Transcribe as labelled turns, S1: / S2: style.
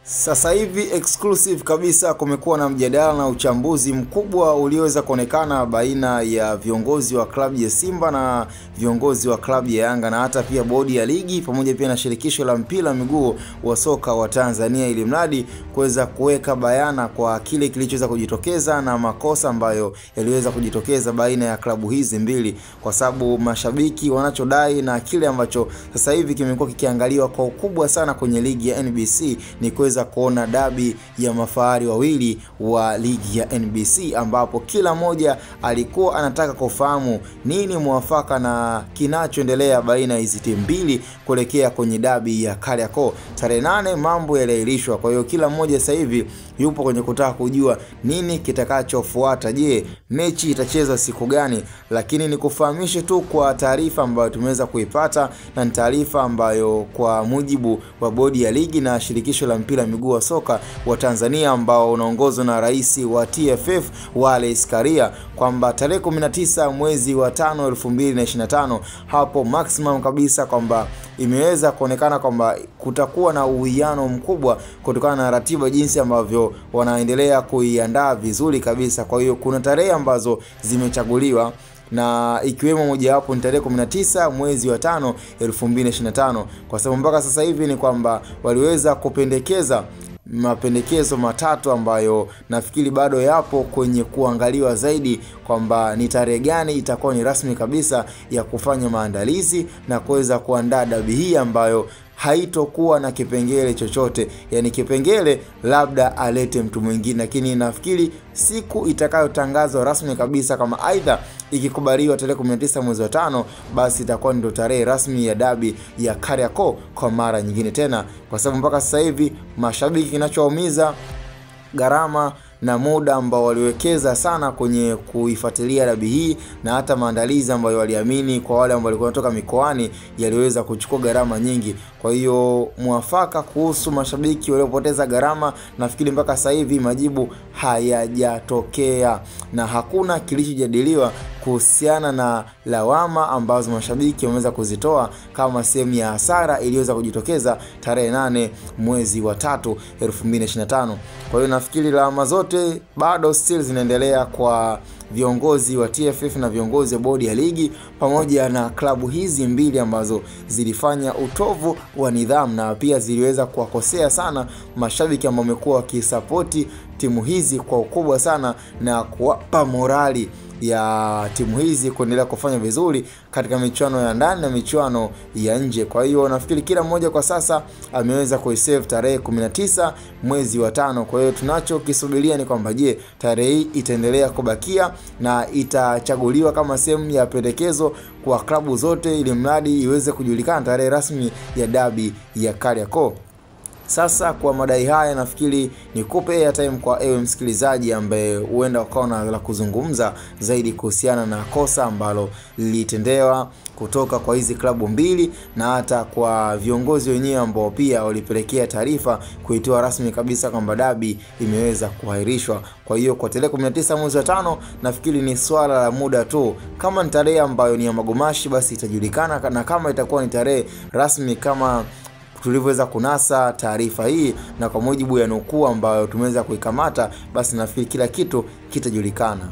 S1: Sasa hivi exclusive kabisa kumekuwa na mjadala na uchambuzi mkubwa ulioweza kuonekana baina ya viongozi wa klabu ya Simba na viongozi wa klabu ya Yanga na hata pia bodi ya ligi pamoja pia na shirikisho la mpira wa miguu wa soka wa Tanzania, ili mradi kuweza kuweka bayana kwa kile kilichoweza kujitokeza na makosa ambayo yaliweza kujitokeza baina ya klabu hizi mbili, kwa sababu mashabiki wanachodai na kile ambacho sasa hivi kimekuwa kikiangaliwa kwa ukubwa sana kwenye ligi ya NBC ni kuweza kuona dabi ya mafahari wawili wa ligi ya NBC, ambapo kila mmoja alikuwa anataka kufahamu nini mwafaka na kinachoendelea baina ya hizi timu mbili kuelekea kwenye dabi ya Kariakoo tarehe 8. Mambo yaliahirishwa, kwa hiyo kila mmoja sasa hivi yupo kwenye kutaka kujua nini kitakachofuata. Je, mechi itachezwa siku gani? Lakini nikufahamishe tu kwa taarifa ambayo tumeweza kuipata, na ni taarifa ambayo kwa mujibu wa bodi ya ligi na shirikisho la mpira miguu wa soka wa Tanzania ambao unaongozwa na rais wa TFF Wallace Karia, kwamba tarehe 19 mwezi wa 5 2025 hapo maximum kabisa, kwamba imeweza kuonekana kwamba kutakuwa na uwiano mkubwa kutokana na ratiba jinsi ambavyo wanaendelea kuiandaa vizuri kabisa. Kwa hiyo kuna tarehe ambazo zimechaguliwa na ikiwemo mojawapo ni tarehe 19 mwezi wa 5 2025, kwa sababu mpaka sasa hivi ni kwamba waliweza kupendekeza mapendekezo matatu ambayo nafikiri bado yapo kwenye kuangaliwa zaidi, kwamba ni tarehe gani itakuwa ni rasmi kabisa ya kufanya maandalizi na kuweza kuandaa dabi hii ambayo haitokuwa na kipengele chochote, yani kipengele labda alete mtu mwingine, lakini nafikiri siku itakayotangazwa rasmi kabisa, kama aidha ikikubaliwa tarehe 19 mwezi wa 5, basi itakuwa ndio tarehe rasmi ya dabi ya Kariakoo kwa mara nyingine tena, kwa sababu mpaka sasa hivi mashabiki kinachoumiza gharama na muda ambao waliwekeza sana kwenye kuifuatilia dabi hii na hata maandalizi ambayo waliamini kwa wale ambao walikuwa wanatoka mikoani yaliweza kuchukua gharama nyingi. Kwa hiyo mwafaka kuhusu mashabiki waliopoteza gharama, nafikiri mpaka sasa hivi majibu hayajatokea na hakuna kilichojadiliwa kuhusiana na lawama ambazo mashabiki wameweza kuzitoa kama sehemu ya hasara iliyoweza kujitokeza tarehe 8 mwezi wa 3 2025. Kwa hiyo nafikiri lawama zote bado still zinaendelea kwa viongozi wa TFF na viongozi wa bodi ya ligi pamoja na klabu hizi mbili ambazo zilifanya utovu wa nidhamu na pia ziliweza kuwakosea sana mashabiki ambao wamekuwa wakisapoti timu hizi kwa ukubwa sana na kuwapa morali ya timu hizi kuendelea kufanya vizuri katika michuano ya ndani na michuano ya nje. Kwa hiyo nafikiri kila mmoja kwa sasa ameweza kuisave tarehe 19 mwezi wa 5. Kwa hiyo tunachokisubiria ni kwamba je, tarehe hii itaendelea kubakia na itachaguliwa kama sehemu ya pendekezo kwa klabu zote, ili mradi iweze kujulikana tarehe rasmi ya dabi ya Kariakoo. Sasa kwa madai haya nafikiri nikupe airtime kwa ewe msikilizaji ambaye huenda ukaona la kuzungumza zaidi kuhusiana na kosa ambalo lilitendewa kutoka kwa hizi klabu mbili na hata kwa viongozi wenyewe ambao pia walipelekea taarifa kuitoa rasmi kabisa kwamba dabi imeweza kuahirishwa. Kwa hiyo kwa tarehe 19 mwezi wa 5 nafikiri ni swala la muda tu. Kama ni tarehe ambayo ni ya magomashi basi itajulikana, na kama itakuwa ni tarehe rasmi kama tulivyoweza kunasa taarifa hii na kwa mujibu ya nukuu ambayo tumeweza kuikamata, basi nafikiri kila kitu kitajulikana.